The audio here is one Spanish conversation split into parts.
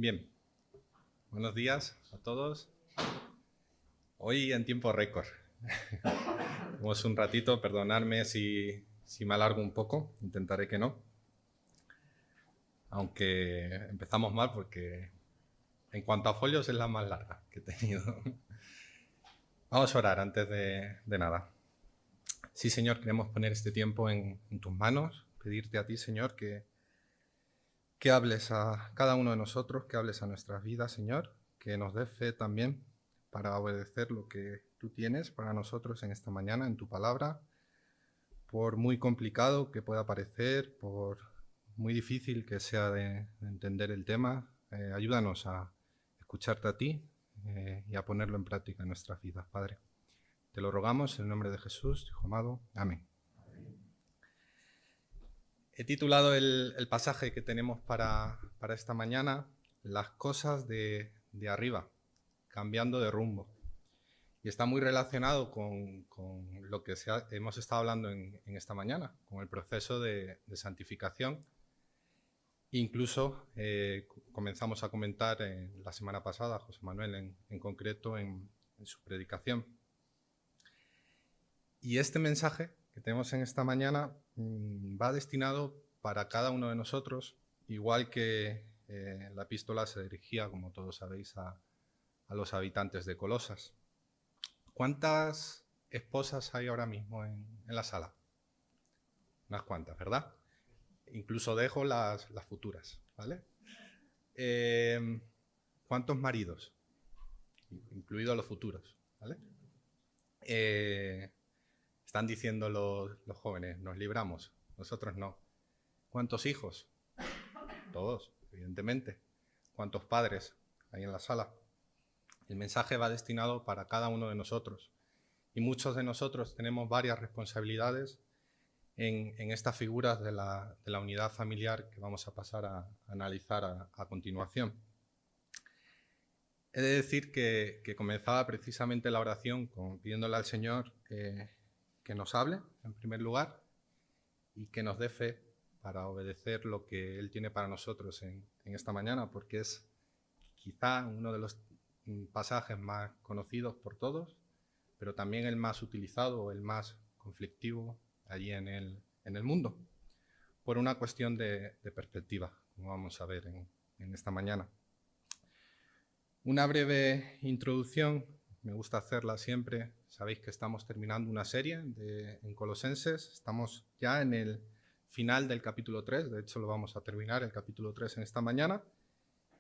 Bien, buenos días a todos. Hoy en tiempo récord. Tenemos un ratito, perdonadme si me alargo un poco, intentaré que no. Aunque empezamos mal porque en cuanto a folios es la más larga que he tenido. Vamos a orar antes de nada. Sí, Señor, queremos poner este tiempo en tus manos, pedirte a ti, Señor, que hables a cada uno de nosotros, que hables a nuestras vidas, Señor, que nos des fe también para obedecer lo que tú tienes para nosotros en esta mañana, en tu palabra, por muy complicado que pueda parecer, por muy difícil que sea de entender el tema, ayúdanos a escucharte a ti y a ponerlo en práctica en nuestras vidas, Padre. Te lo rogamos en el nombre de Jesús, tu Hijo amado. Amén. He titulado el pasaje que tenemos para esta mañana, Las cosas de arriba, cambiando de rumbo. Y está muy relacionado con lo que hemos estado hablando en esta mañana, con el proceso de santificación. Incluso comenzamos a comentar la semana pasada, José Manuel en concreto, en su predicación. Y este mensaje que tenemos en esta mañana va destinado para cada uno de nosotros, igual que la epístola se dirigía, como todos sabéis, a los habitantes de Colosas. ¿Cuántas esposas hay ahora mismo en la sala? Unas cuantas, ¿verdad? Incluso dejo las futuras, ¿vale? ¿Cuántos maridos? Incluidos los futuros, ¿vale? Están diciendo los jóvenes, nos libramos, nosotros no. ¿Cuántos hijos? Todos, evidentemente. ¿Cuántos padres hay en la sala? El mensaje va destinado para cada uno de nosotros. Y muchos de nosotros tenemos varias responsabilidades en estas figuras de la unidad familiar que vamos a pasar a analizar a continuación. He de decir que comenzaba precisamente la oración pidiéndole al Señor que nos hable, en primer lugar, y que nos dé fe para obedecer lo que Él tiene para nosotros en esta mañana, porque es quizá uno de los pasajes más conocidos por todos, pero también el más utilizado o el más conflictivo allí en el mundo, por una cuestión de perspectiva, como vamos a ver en esta mañana. Una breve introducción, me gusta hacerla siempre. Sabéis que estamos terminando una serie en Colosenses, estamos ya en el final del capítulo 3, de hecho lo vamos a terminar el capítulo 3 en esta mañana,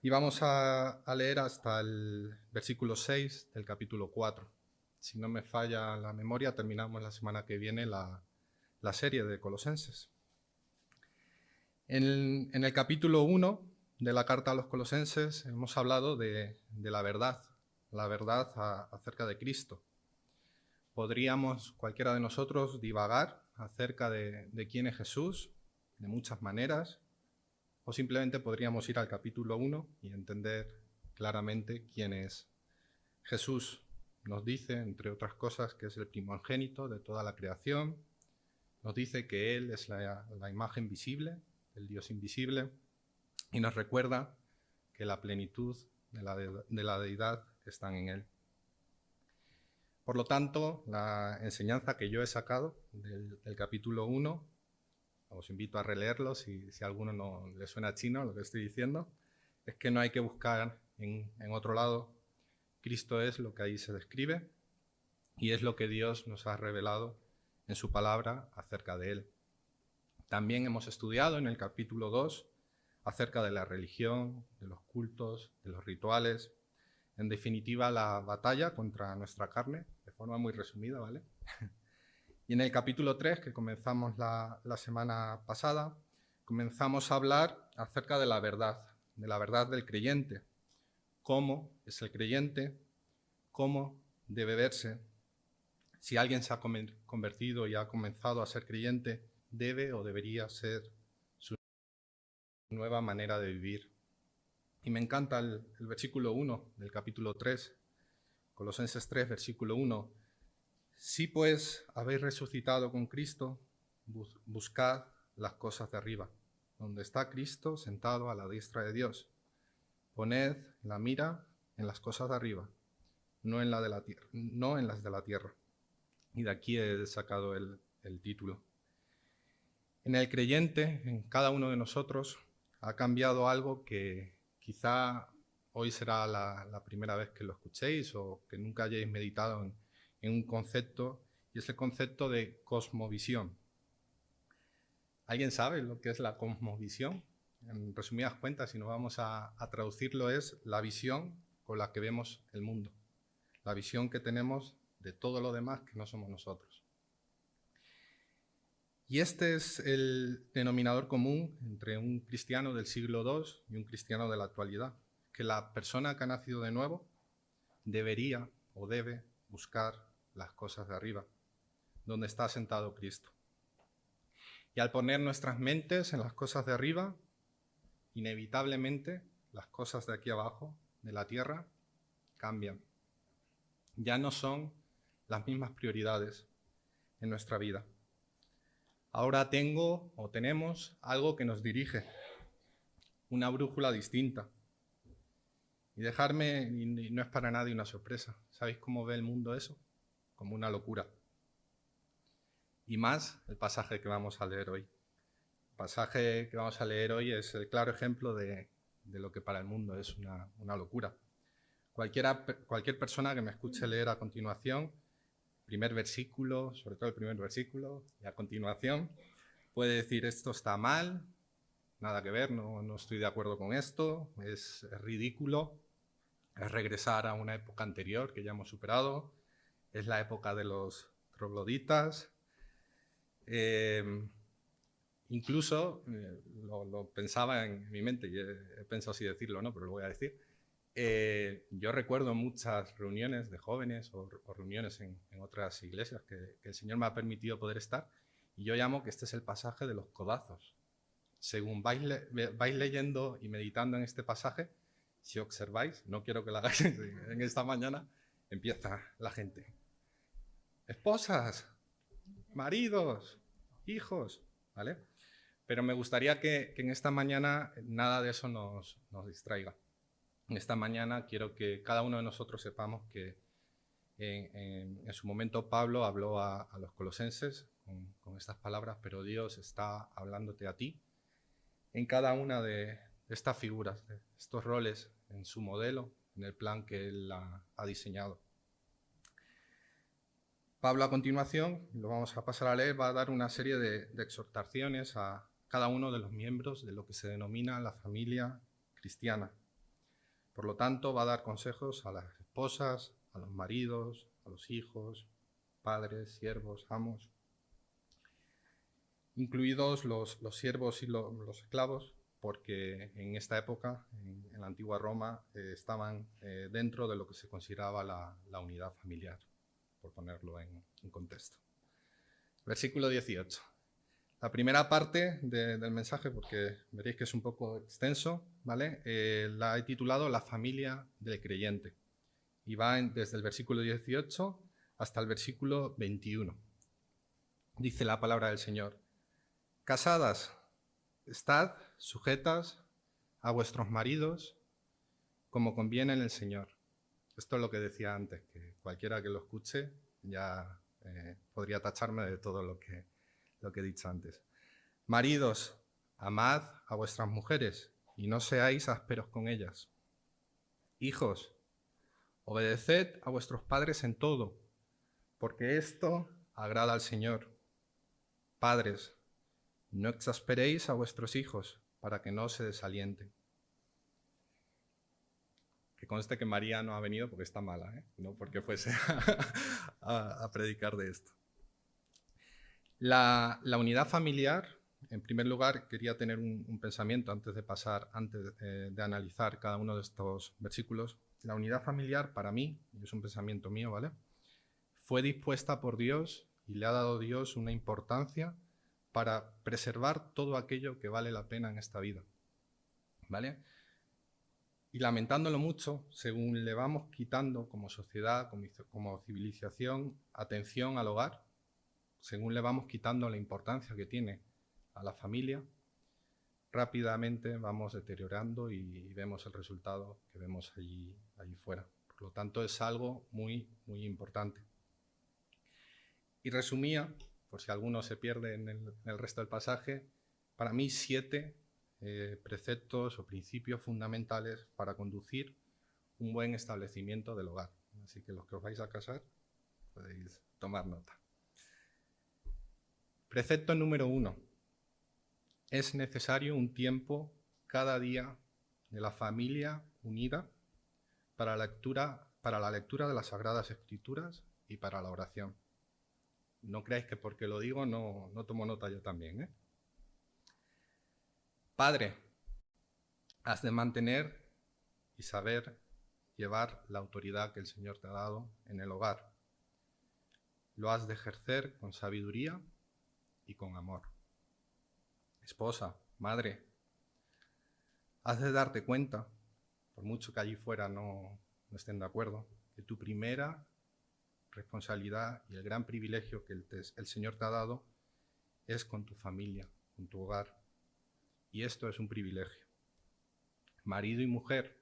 y vamos a leer hasta el versículo 6 del capítulo 4. Si no me falla la memoria, terminamos la semana que viene la serie de Colosenses. En el capítulo 1 de la carta a los Colosenses hemos hablado de la verdad acerca de Cristo. Podríamos, cualquiera de nosotros, divagar acerca de quién es Jesús, de muchas maneras, o simplemente podríamos ir al capítulo 1 y entender claramente quién es Jesús. Nos dice, entre otras cosas, que es el primogénito de toda la creación. Nos dice que Él es la imagen visible del Dios invisible y nos recuerda que la plenitud de la deidad está en Él. Por lo tanto, la enseñanza que yo he sacado del capítulo 1, os invito a releerlo si a alguno no le suena chino lo que estoy diciendo, es que no hay que buscar en otro lado. Cristo es lo que ahí se describe y es lo que Dios nos ha revelado en su palabra acerca de Él. También hemos estudiado en el capítulo 2 acerca de la religión, de los cultos, de los rituales, en definitiva la batalla contra nuestra carne, de forma muy resumida, ¿vale? Y en el capítulo 3, que comenzamos la semana pasada, comenzamos a hablar acerca de la verdad del creyente. Cómo es el creyente, cómo debe verse. Si alguien se ha convertido y ha comenzado a ser creyente, debe o debería ser su nueva manera de vivir. Y me encanta el versículo 1 del capítulo 3, Colosenses 3, versículo 1. Si pues habéis resucitado con Cristo, buscad las cosas de arriba, donde está Cristo sentado a la diestra de Dios. Poned la mira en las cosas de arriba, no en las de la tierra. Y de aquí he sacado el título. En el creyente, en cada uno de nosotros, ha cambiado algo que quizá hoy será la primera vez que lo escuchéis o que nunca hayáis meditado en un concepto, y es el concepto de cosmovisión. ¿Alguien sabe lo que es la cosmovisión? En resumidas cuentas, si nos vamos a traducirlo, es la visión con la que vemos el mundo, la visión que tenemos de todo lo demás que no somos nosotros. Y este es el denominador común entre un cristiano del siglo II y un cristiano de la actualidad, que la persona que ha nacido de nuevo debería o debe buscar las cosas de arriba, donde está sentado Cristo. Y al poner nuestras mentes en las cosas de arriba, inevitablemente las cosas de aquí abajo, de la tierra, cambian. Ya no son las mismas prioridades en nuestra vida. Ahora tenemos algo que nos dirige, una brújula distinta. Y no es para nadie una sorpresa. ¿Sabéis cómo ve el mundo eso? Como una locura. Y más el pasaje que vamos a leer hoy. El pasaje que vamos a leer hoy es el claro ejemplo de lo que para el mundo es una locura. Cualquier persona que me escuche leer a continuación, primer versículo, sobre todo el primer versículo, y a continuación puede decir: esto está mal, nada que ver, no estoy de acuerdo con esto, es ridículo, es regresar a una época anterior que ya hemos superado, es la época de los trogloditas. Incluso, lo pensaba en mi mente, y he pensado así decirlo, ¿no? Pero lo voy a decir. Yo recuerdo muchas reuniones de jóvenes o reuniones en otras iglesias que el Señor me ha permitido poder estar, y yo llamo que este es el pasaje de los codazos. Según vais leyendo y meditando en este pasaje, si observáis, no quiero que lo hagáis en esta mañana, empieza la gente. Esposas, maridos, hijos, ¿vale? Pero me gustaría que en esta mañana nada de eso nos distraiga. En esta mañana quiero que cada uno de nosotros sepamos que en su momento Pablo habló a los colosenses con estas palabras, pero Dios está hablándote a ti en cada una de estas figuras, de estos roles, en su modelo, en el plan que Él ha diseñado. Pablo, a continuación, lo vamos a pasar a leer, va a dar una serie de exhortaciones a cada uno de los miembros de lo que se denomina la familia cristiana. Por lo tanto, va a dar consejos a las esposas, a los maridos, a los hijos, padres, siervos, amos, incluidos los siervos y los esclavos, porque en esta época, en la antigua Roma, estaban dentro de lo que se consideraba la unidad familiar, por ponerlo en contexto. Versículo 18. La primera parte del mensaje, porque veréis que es un poco extenso, ¿vale? La he titulado La familia del creyente. Y va desde el versículo 18 hasta el versículo 21. Dice la palabra del Señor: Casadas, estad sujetas a vuestros maridos como conviene en el Señor. Esto es lo que decía antes, que cualquiera que lo escuche ya podría tacharme de todo lo que he dicho antes. Maridos, amad a vuestras mujeres y no seáis ásperos con ellas. Hijos, obedeced a vuestros padres en todo, porque esto agrada al Señor. Padres, no exasperéis a vuestros hijos para que no se desalienten. Que conste que María no ha venido porque está mala, no porque fuese a predicar de esto. La unidad familiar, en primer lugar, quería tener un pensamiento antes de analizar cada uno de estos versículos. La unidad familiar, para mí, y es un pensamiento mío, ¿vale?, fue dispuesta por Dios y le ha dado Dios una importancia para preservar todo aquello que vale la pena en esta vida, ¿vale? Y lamentándolo mucho, según le vamos quitando como sociedad, como civilización, atención al hogar, según le vamos quitando la importancia que tiene a la familia, rápidamente vamos deteriorando y vemos el resultado que vemos allí fuera. Por lo tanto, es algo muy, muy importante. Y resumía, por si alguno se pierde en el resto del pasaje, para mí 7 preceptos o principios fundamentales para conducir un buen establecimiento del hogar. Así que los que os vais a casar podéis tomar nota. Precepto número 1. Es necesario un tiempo cada día de la familia unida para la lectura de las Sagradas Escrituras y para la oración. No creáis que porque lo digo no tomo nota yo también, ¿eh? Padre, has de mantener y saber llevar la autoridad que el Señor te ha dado en el hogar. Lo has de ejercer con sabiduría y con amor. Esposa, madre, has de darte cuenta, por mucho que allí fuera no estén de acuerdo, que tu primera responsabilidad y el gran privilegio que el Señor te ha dado es con tu familia, con tu hogar. Y esto es un privilegio. Marido y mujer,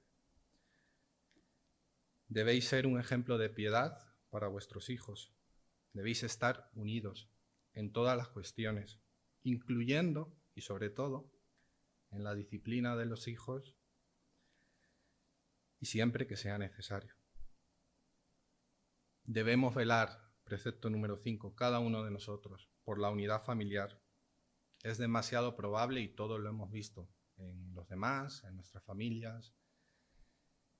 debéis ser un ejemplo de piedad para vuestros hijos. Debéis estar unidos en todas las cuestiones, incluyendo y sobre todo en la disciplina de los hijos y siempre que sea necesario. Debemos velar, precepto número 5, cada uno de nosotros, por la unidad familiar. Es demasiado probable, y todos lo hemos visto en los demás, en nuestras familias,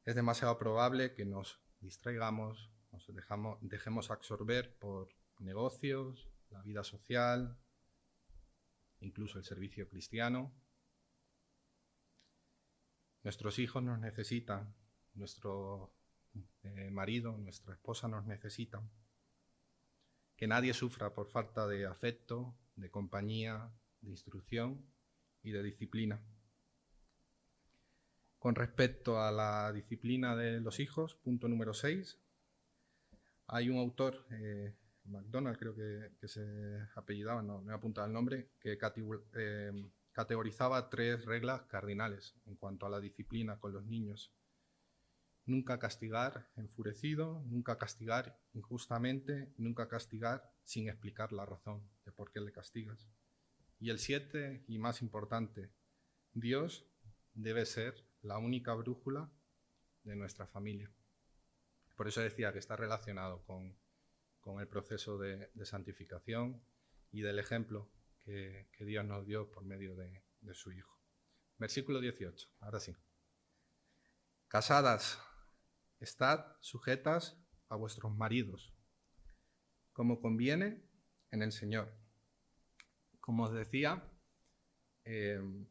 es demasiado probable que nos distraigamos, nos dejemos absorber por negocios, la vida social, incluso el servicio cristiano. Nuestros hijos nos necesitan, nuestro marido, nuestra esposa nos necesitan. Que nadie sufra por falta de afecto, de compañía, de instrucción y de disciplina. Con respecto a la disciplina de los hijos, punto número 6, hay un autor, MacDonald creo que se apellidaba, no he apuntado el nombre, que categorizaba 3 reglas cardinales en cuanto a la disciplina con los niños. Nunca castigar enfurecido, nunca castigar injustamente, nunca castigar sin explicar la razón de por qué le castigas. Y el 7, y más importante, Dios debe ser la única brújula de nuestra familia. Por eso decía que está relacionado con el proceso de santificación y del ejemplo que Dios nos dio por medio de su Hijo. Versículo 18, ahora sí. Casadas, estad sujetas a vuestros maridos, como conviene en el Señor. Como os decía, de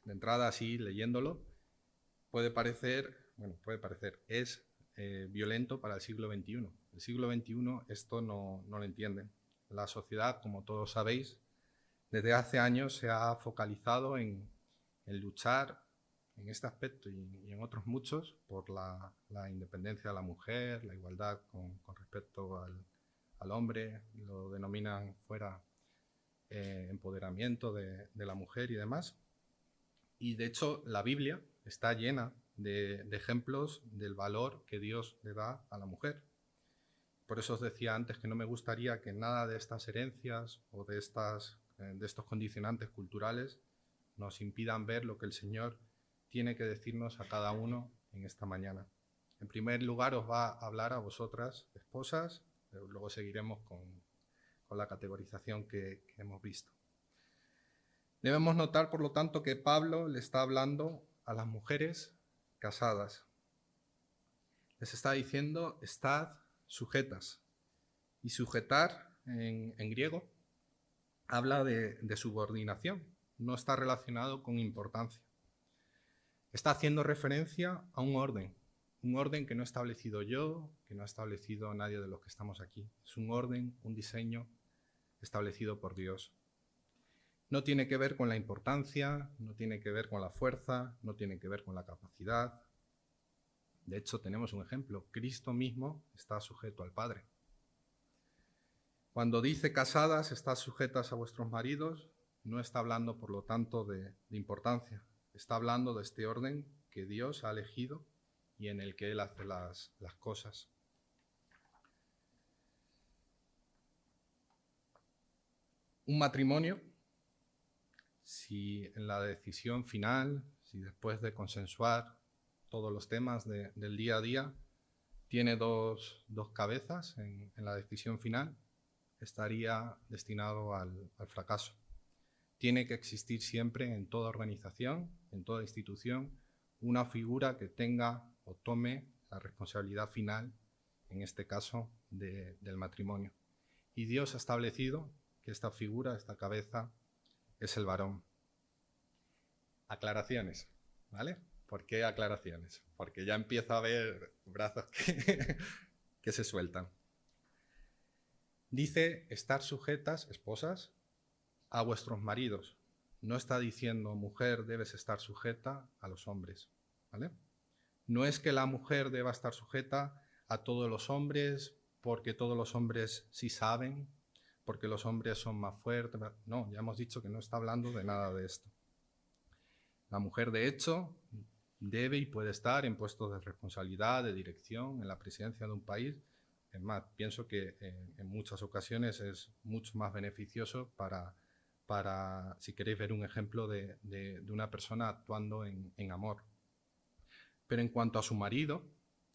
entrada así, leyéndolo, es violento para el siglo XXI. El siglo XXI esto no lo entienden. La sociedad, como todos sabéis, desde hace años se ha focalizado en luchar en este aspecto y en otros muchos por la independencia de la mujer, la igualdad con respecto al hombre, lo denominan fuera empoderamiento de la mujer y demás. Y de hecho la Biblia está llena de ejemplos del valor que Dios le da a la mujer. Por eso os decía antes que no me gustaría que nada de estas herencias o de estos condicionantes culturales nos impidan ver lo que el Señor tiene que decirnos a cada uno en esta mañana. En primer lugar os va a hablar a vosotras, esposas, pero luego seguiremos con la categorización que hemos visto. Debemos notar, por lo tanto, que Pablo le está hablando a las mujeres casadas. Les está diciendo, estad sujetas. Y sujetar, en griego, habla de subordinación. No está relacionado con importancia. Está haciendo referencia a un orden que no he establecido yo, que no ha establecido nadie de los que estamos aquí. Es un orden, un diseño establecido por Dios. No tiene que ver con la importancia, no tiene que ver con la fuerza, no tiene que ver con la capacidad. De hecho, tenemos un ejemplo. Cristo mismo está sujeto al Padre. Cuando dice casadas, estad sujetas a vuestros maridos, no está hablando, por lo tanto, de importancia. Está hablando de este orden que Dios ha elegido y en el que Él hace las cosas. Un matrimonio, si en la decisión final, si después de consensuar todos los temas del día a día, tiene dos cabezas en la decisión final, estaría destinado al fracaso. Tiene que existir siempre en toda organización, en toda institución, una figura que tenga o tome la responsabilidad final, en este caso, del matrimonio. Y Dios ha establecido que esta figura, esta cabeza, es el varón. Aclaraciones, ¿vale? ¿Por qué aclaraciones? Porque ya empiezo a ver brazos que se sueltan. Dice estar sujetas, esposas, a vuestros maridos. No está diciendo, mujer, debes estar sujeta a los hombres, ¿vale? No es que la mujer deba estar sujeta a todos los hombres porque todos los hombres sí saben, porque los hombres son más fuertes. No, ya hemos dicho que no está hablando de nada de esto. La mujer, de hecho, debe y puede estar en puestos de responsabilidad, de dirección, en la presidencia de un país. Es más, pienso que en muchas ocasiones es mucho más beneficioso para si queréis ver un ejemplo de una persona actuando en amor. Pero en cuanto a su marido,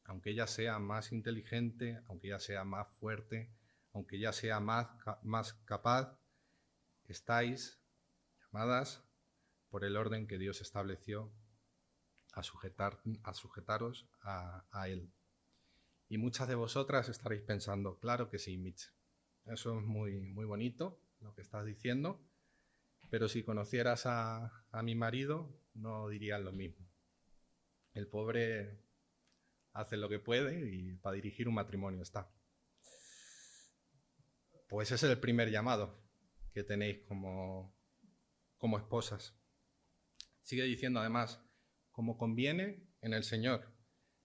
aunque ella sea más inteligente, aunque ella sea más fuerte, aunque ella sea más capaz, estáis llamadas por el orden que Dios estableció a sujetaros a Él. Y muchas de vosotras estaréis pensando, claro que sí, Mitch, eso es muy, muy bonito lo que estás diciendo, pero si conocieras a mi marido no dirías lo mismo. El pobre hace lo que puede y para dirigir un matrimonio está. Pues ese es el primer llamado que tenéis como esposas. Sigue diciendo además, como conviene en el Señor.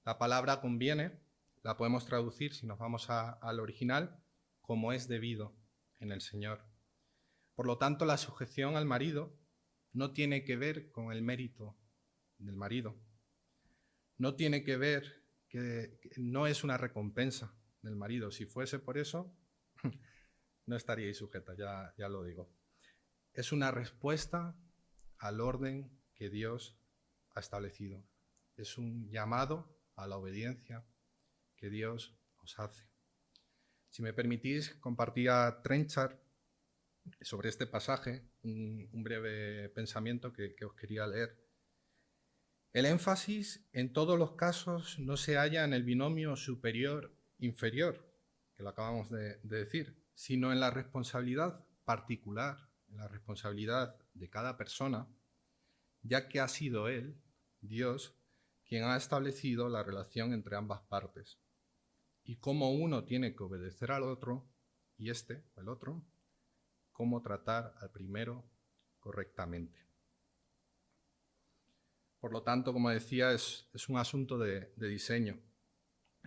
La palabra conviene la podemos traducir, si nos vamos al original, como es debido en el Señor. Por lo tanto, la sujeción al marido no tiene que ver con el mérito del marido. No tiene que ver, que no es una recompensa del marido. Si fuese por eso, no estaríais sujeta, ya lo digo. Es una respuesta al orden que Dios ha establecido. Es un llamado a la obediencia que Dios os hace. Si me permitís, compartía Trenchard sobre este pasaje un breve pensamiento que os quería leer. El énfasis en todos los casos no se halla en el binomio superior-inferior, que lo acabamos de decir, sino en la responsabilidad particular, en la responsabilidad de cada persona, ya que ha sido Él, Dios, quien ha establecido la relación entre ambas partes. Y cómo uno tiene que obedecer al otro, y el otro, cómo tratar al primero correctamente. Por lo tanto, como decía, es un asunto de diseño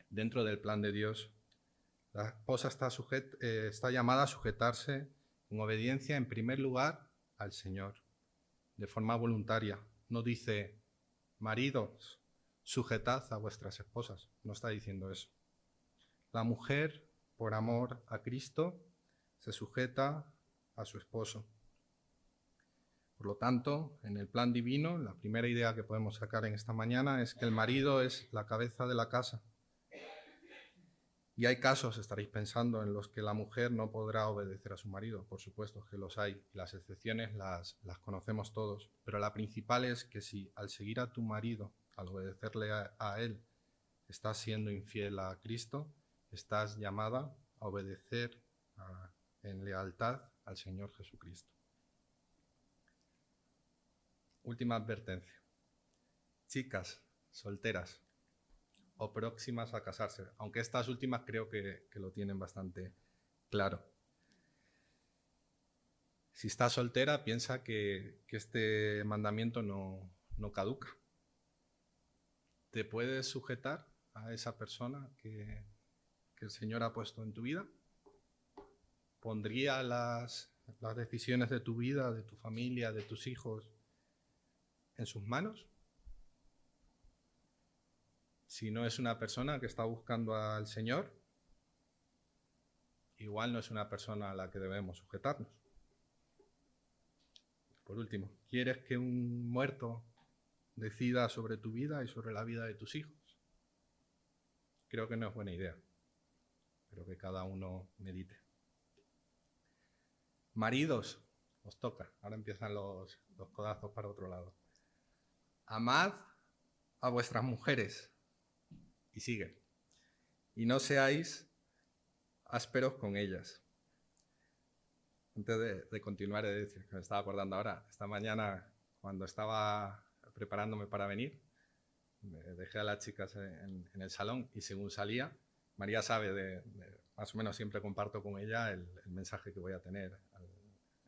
dentro del plan de Dios. La esposa está llamada a sujetarse en obediencia, en primer lugar, al Señor, de forma voluntaria. No dice, maridos, sujetad a vuestras esposas. No está diciendo eso. La mujer, por amor a Cristo, se sujeta a su esposo. Por lo tanto, en el plan divino, la primera idea que podemos sacar en esta mañana es que el marido es la cabeza de la casa. Y hay casos, estaréis pensando, en los que la mujer no podrá obedecer a su marido. Por supuesto que los hay. Las excepciones las conocemos todos. Pero la principal es que si al seguir a tu marido, al obedecerle a él, estás siendo infiel a Cristo, estás llamada a obedecer en lealtad al Señor Jesucristo. Última advertencia. Chicas solteras o próximas a casarse, aunque estas últimas creo que lo tienen bastante claro. Si estás soltera, piensa que este mandamiento no caduca. ¿Te puedes sujetar a esa persona que el Señor ha puesto en tu vida? ¿Pondría las las decisiones de tu vida, de tu familia, de tus hijos, en sus manos? Si no es una persona que está buscando al Señor, igual no es una persona a la que debemos sujetarnos. Por último, ¿quieres que un muerto decida sobre tu vida y sobre la vida de tus hijos? Creo que no es buena idea, pero que cada uno medite. Maridos, os toca. Ahora empiezan los codazos para otro lado. Amad a vuestras mujeres. Y sigue. Y no seáis ásperos con ellas. Antes de continuar, he de decir que me estaba acordando ahora, esta mañana, cuando estaba preparándome para venir, dejé a las chicas en el salón y según salía, María sabe, más o menos siempre comparto con ella el mensaje que voy a tener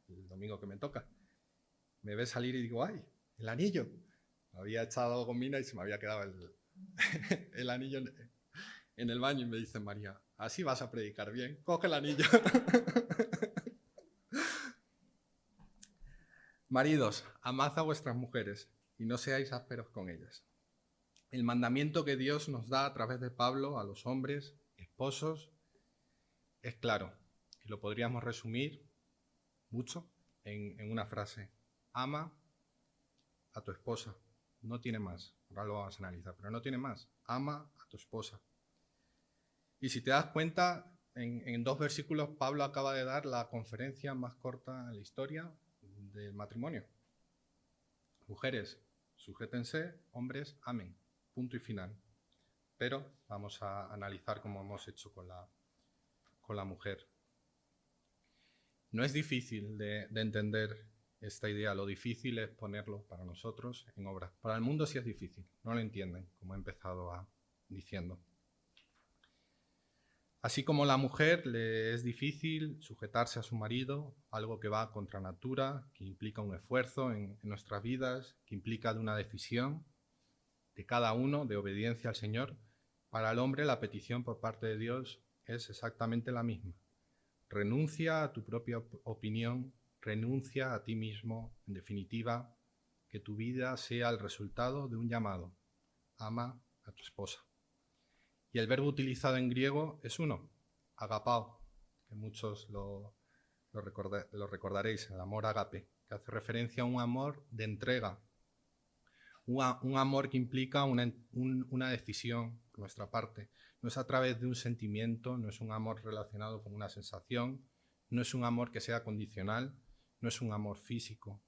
el domingo que me toca. Me ve salir y digo, ¡ay, el anillo! Me había echado gomina y se me había quedado el anillo en el baño y me dice María, así vas a predicar bien, coge el anillo. Maridos, amad a vuestras mujeres y no seáis ásperos con ellas. El mandamiento que Dios nos da a través de Pablo a los hombres, esposos, es claro y lo podríamos resumir mucho en una frase. Ama a tu esposa. No tiene más. Ahora lo vamos a analizar, pero no tiene más. Ama a tu esposa. Y si te das cuenta, en 2 versículos Pablo acaba de dar la conferencia más corta en la historia del matrimonio. Mujeres, sujétense, hombres, amen. Punto y final. Pero vamos a analizar cómo hemos hecho con la mujer. No es difícil de entender esta idea, lo difícil es ponerlo para nosotros en obra. Para el mundo sí es difícil, no lo entienden, como he empezado diciendo. Así como la mujer le es difícil sujetarse a su marido, algo que va contra natura, que implica un esfuerzo en nuestras vidas, que implica de una decisión de cada uno, de obediencia al Señor, para el hombre la petición por parte de Dios es exactamente la misma. Renuncia a tu propia opinión, renuncia a ti mismo, en definitiva, que tu vida sea el resultado de un llamado. Ama a tu esposa. Y el verbo utilizado en griego es uno, agapao, que muchos lo recordaréis, el amor agape, que hace referencia a un amor de entrega, un amor que implica una decisión por nuestra parte. No es a través de un sentimiento, no es un amor relacionado con una sensación, no es un amor que sea condicional, no es un amor físico.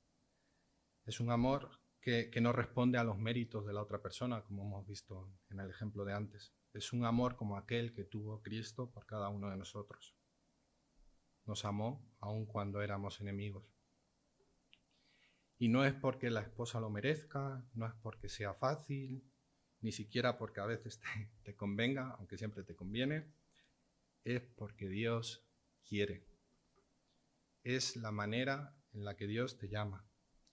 Es un amor que no responde a los méritos de la otra persona, como hemos visto en el ejemplo de antes. Es un amor como aquel que tuvo Cristo por cada uno de nosotros. Nos amó aun cuando éramos enemigos. Y no es porque la esposa lo merezca, no es porque sea fácil, ni siquiera porque a veces te convenga, aunque siempre te conviene, es porque Dios quiere. Es la manera en la que Dios te llama,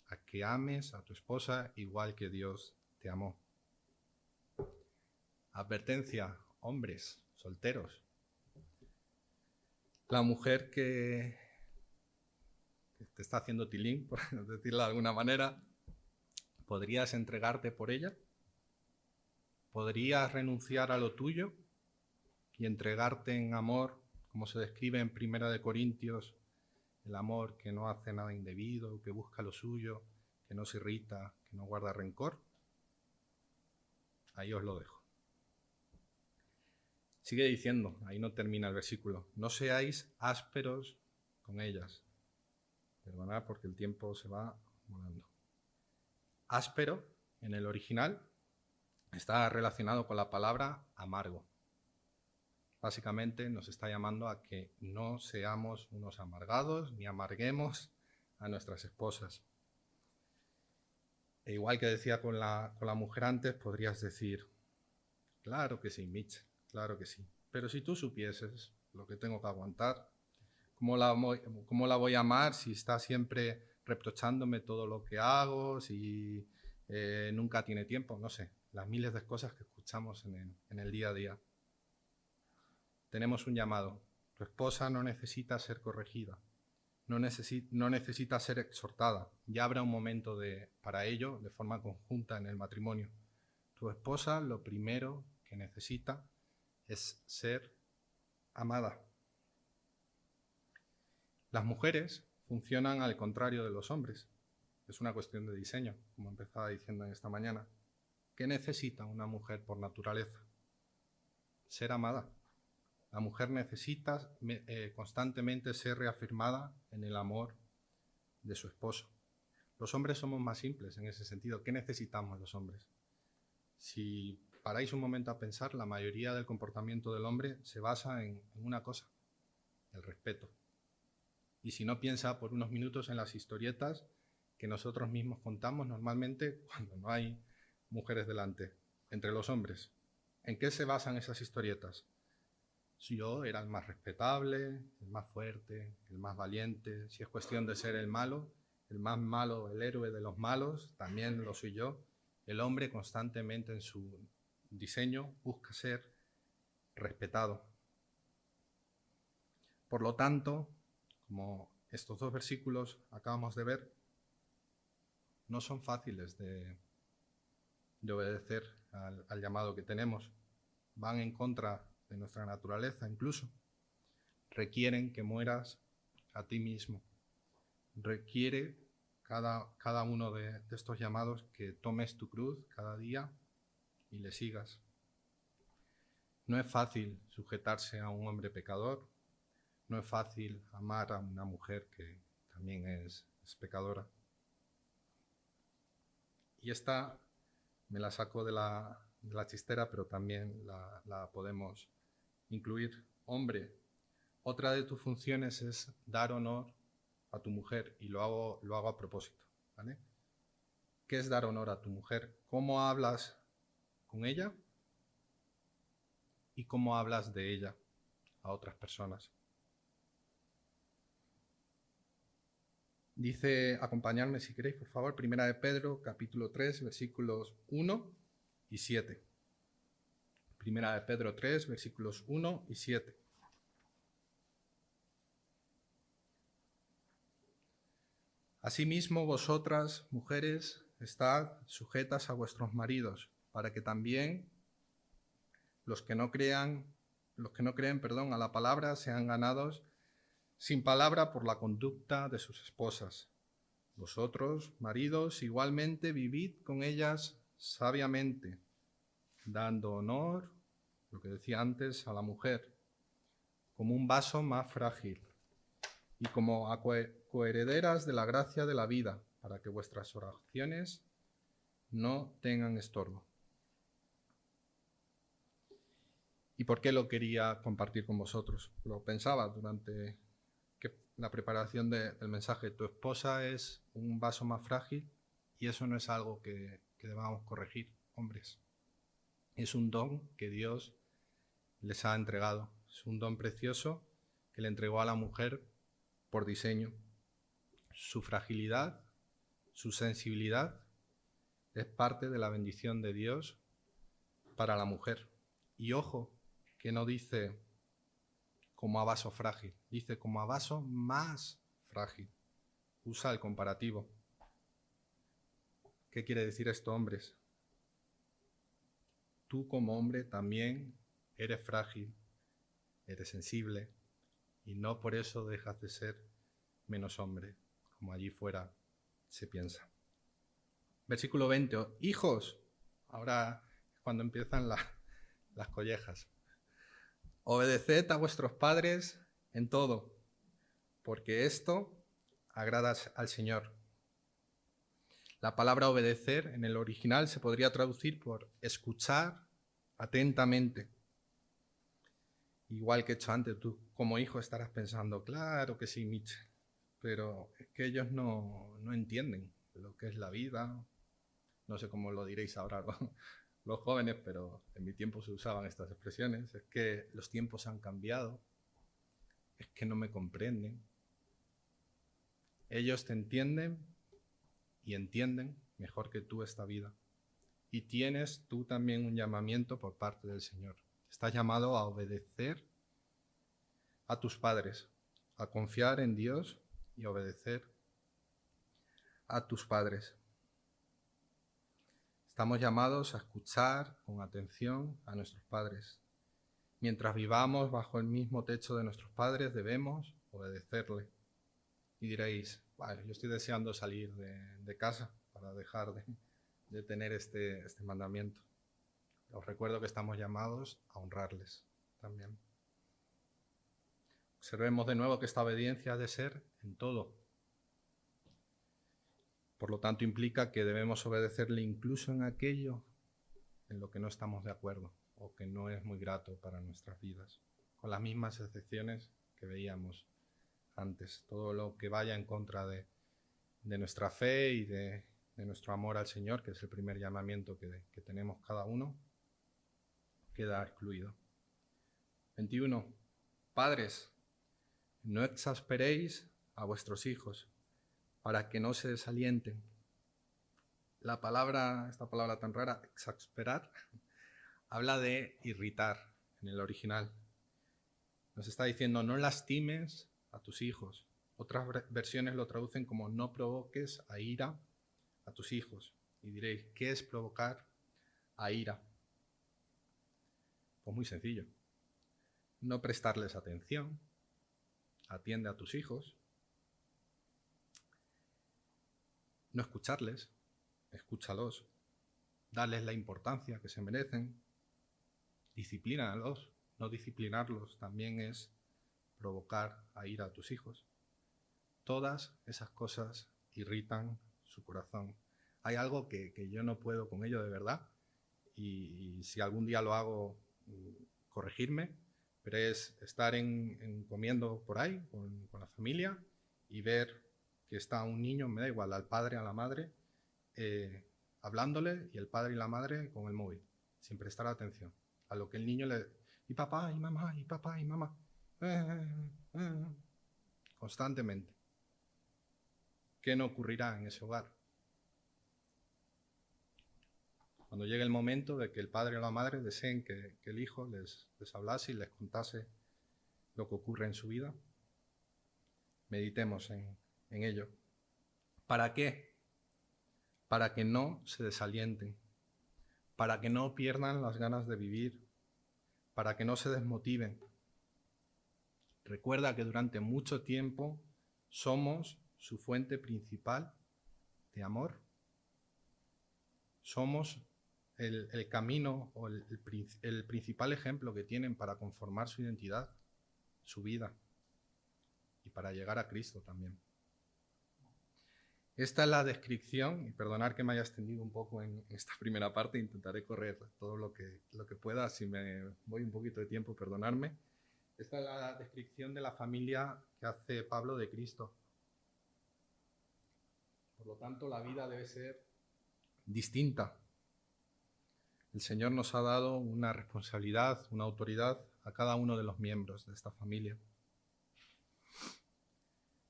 a que ames a tu esposa igual que Dios te amó. Advertencia, hombres, solteros. La mujer que te está haciendo tilín, por decirlo de alguna manera, ¿podrías entregarte por ella? ¿Podrías renunciar a lo tuyo y entregarte en amor, como se describe en 1 Corintios, el amor que no hace nada indebido, que busca lo suyo, que no se irrita, que no guarda rencor? Ahí os lo dejo. Sigue diciendo, ahí no termina el versículo, no seáis ásperos con ellas. Perdonad porque el tiempo se va volando. Áspero, en el original, está relacionado con la palabra amargo. Básicamente nos está llamando a que no seamos unos amargados ni amarguemos a nuestras esposas. E igual que decía con la mujer antes, podrías decir, claro que sí, Mitch, claro que sí. Pero si tú supieses lo que tengo que aguantar, ¿cómo la voy a amar si está siempre reprochándome todo lo que hago, si nunca tiene tiempo? No sé, las miles de cosas que escuchamos en el día a día. Tenemos un llamado. Tu esposa no necesita ser corregida, no necesita ser exhortada. Ya habrá un momento para ello de forma conjunta en el matrimonio. Tu esposa lo primero que necesita es ser amada. Las mujeres funcionan al contrario de los hombres. Es una cuestión de diseño, como empezaba diciendo en esta mañana. ¿Qué necesita una mujer por naturaleza? Ser amada. La mujer necesita constantemente ser reafirmada en el amor de su esposo. Los hombres somos más simples en ese sentido. ¿Qué necesitamos los hombres? Si paráis un momento a pensar, la mayoría del comportamiento del hombre se basa en una cosa, el respeto. Y si no, piensa por unos minutos en las historietas que nosotros mismos contamos normalmente cuando no hay mujeres delante, entre los hombres. ¿En qué se basan esas historietas? Si yo era el más respetable, el más fuerte, el más valiente. Si es cuestión de ser el malo, el más malo, el héroe de los malos, también lo soy yo. El hombre constantemente en su diseño busca ser respetado. Por lo tanto, como estos dos versículos acabamos de ver, no son fáciles de obedecer al llamado que tenemos. Van en contra de nuestra naturaleza incluso. Requieren que mueras a ti mismo. Requiere cada uno de estos llamados que tomes tu cruz cada día y le sigas. No es fácil sujetarse a un hombre pecador. No es fácil amar a una mujer que también es pecadora. Y esta me la saco de la chistera, pero también la podemos incluir. Hombre, otra de tus funciones es dar honor a tu mujer, y lo hago a propósito, ¿vale? ¿Qué es dar honor a tu mujer? ¿Cómo hablas con ella? ¿Y cómo hablas de ella a otras personas? Dice, acompañadme si queréis, por favor, 1 de Pedro, capítulo 3, versículos 1 y 7. 1 de Pedro 3, versículos 1 y 7. Asimismo, vosotras, mujeres, estad sujetas a vuestros maridos, para que también los que no creen, a la palabra sean ganados sin palabra por la conducta de sus esposas. Vosotros, maridos, igualmente vivid con ellas sabiamente, dando honor, lo que decía antes, a la mujer, como un vaso más frágil y como coherederas de la gracia de la vida, para que vuestras oraciones no tengan estorbo. ¿Y por qué lo quería compartir con vosotros? Lo pensaba durante la preparación del mensaje. Tu esposa es un vaso más frágil y eso no es algo que debamos corregir, hombres. Es un don que Dios les ha entregado. Es un don precioso que le entregó a la mujer por diseño. Su fragilidad, su sensibilidad es parte de la bendición de Dios para la mujer. Y ojo, que no dice como a vaso frágil, dice como a vaso más frágil. Usa el comparativo. ¿Qué quiere decir esto, hombres? Tú como hombre también eres frágil, eres sensible y no por eso dejas de ser menos hombre, como allí fuera se piensa. Versículo 20. Hijos, ahora es cuando empiezan las collejas. Obedeced a vuestros padres en todo, porque esto agrada al Señor. La palabra obedecer en el original se podría traducir por escuchar atentamente. Igual que he hecho antes, tú como hijo estarás pensando, claro que sí, Mitch, pero es que ellos no entienden lo que es la vida. No sé cómo lo diréis ahora los jóvenes, pero en mi tiempo se usaban estas expresiones. Es que los tiempos han cambiado, es que no me comprenden. Ellos te entienden y entienden mejor que tú esta vida. Y tienes tú también un llamamiento por parte del Señor. Estás llamado a obedecer a tus padres, a confiar en Dios y obedecer a tus padres. Estamos llamados a escuchar con atención a nuestros padres. Mientras vivamos bajo el mismo techo de nuestros padres, debemos obedecerle. Y diréis, vale, yo estoy deseando salir de casa para dejar de tener este mandamiento. Os recuerdo que estamos llamados a honrarles también. Observemos de nuevo que esta obediencia ha de ser en todo. Por lo tanto, implica que debemos obedecerle incluso en aquello en lo que no estamos de acuerdo o que no es muy grato para nuestras vidas, con las mismas excepciones que veíamos antes. Todo lo que vaya en contra de nuestra fe y de nuestro amor al Señor, que es el primer llamamiento que tenemos cada uno, queda excluido. 21. Padres, no exasperéis a vuestros hijos, para que no se desalienten. Esta palabra tan rara, exasperar, habla de irritar en el original. Nos está diciendo, no lastimes a tus hijos. Otras versiones lo traducen como no provoques a ira a tus hijos. Y diréis, ¿qué es provocar a ira? Pues muy sencillo. No prestarles atención. Atiende a tus hijos. No escucharles. Escúchalos. Darles la importancia que se merecen. Disciplínalos. No disciplinarlos también es provocar a ira a tus hijos. Todas esas cosas irritan su corazón. Hay algo que yo no puedo con ello de verdad, y si algún día lo hago, corregirme, pero es estar comiendo por ahí con la familia y ver que está un niño, me da igual, al padre, a la madre, hablándole, y el padre y la madre con el móvil, sin prestar atención a lo que el niño le... Y papá, y mamá, y papá, y mamá. Constantemente. ¿Qué no ocurrirá en ese hogar? Cuando llegue el momento de que el padre o la madre deseen que el hijo les hablase y les contase lo que ocurre en su vida, meditemos en ello. ¿Para qué? Para que no se desalienten, para que no pierdan las ganas de vivir, para que no se desmotiven. Recuerda que durante mucho tiempo somos su fuente principal de amor. Somos el camino o el principal ejemplo que tienen para conformar su identidad, su vida, y para llegar a Cristo también. Esta es la descripción, y perdonad que me haya extendido un poco en esta primera parte, intentaré correr todo lo que pueda. Si me voy un poquito de tiempo, perdonadme. Esta es la descripción de la familia que hace Pablo de Cristo. Por lo tanto, la vida debe ser distinta. El Señor nos ha dado una responsabilidad, una autoridad a cada uno de los miembros de esta familia.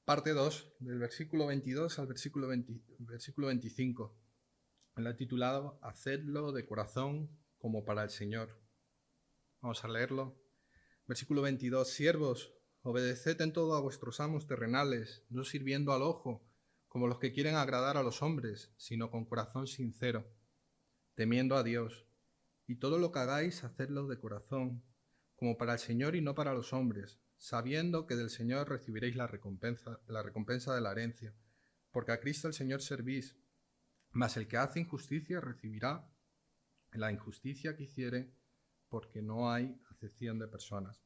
Parte 2, del versículo 22 al versículo 25. La he titulado Hacedlo de corazón como para el Señor. Vamos a leerlo. Versículo 22. Siervos, obedeced en todo a vuestros amos terrenales, no sirviendo al ojo, como los que quieren agradar a los hombres, sino con corazón sincero, temiendo a Dios. Y todo lo que hagáis, hacedlo de corazón, como para el Señor y no para los hombres, sabiendo que del Señor recibiréis la recompensa de la herencia, porque a Cristo el Señor servís, mas el que hace injusticia recibirá la injusticia que hiciere, porque no hay acepción de personas.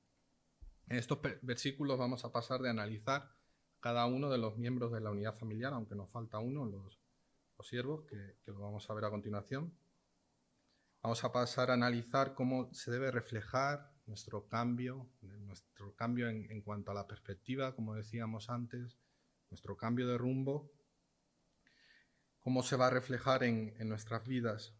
En estos versículos vamos a pasar de analizar cada uno de los miembros de la unidad familiar, aunque nos falta uno, los siervos, que lo vamos a ver a continuación. Vamos a pasar a analizar cómo se debe reflejar nuestro cambio en cuanto a la perspectiva, como decíamos antes, nuestro cambio de rumbo, cómo se va a reflejar en nuestras vidas.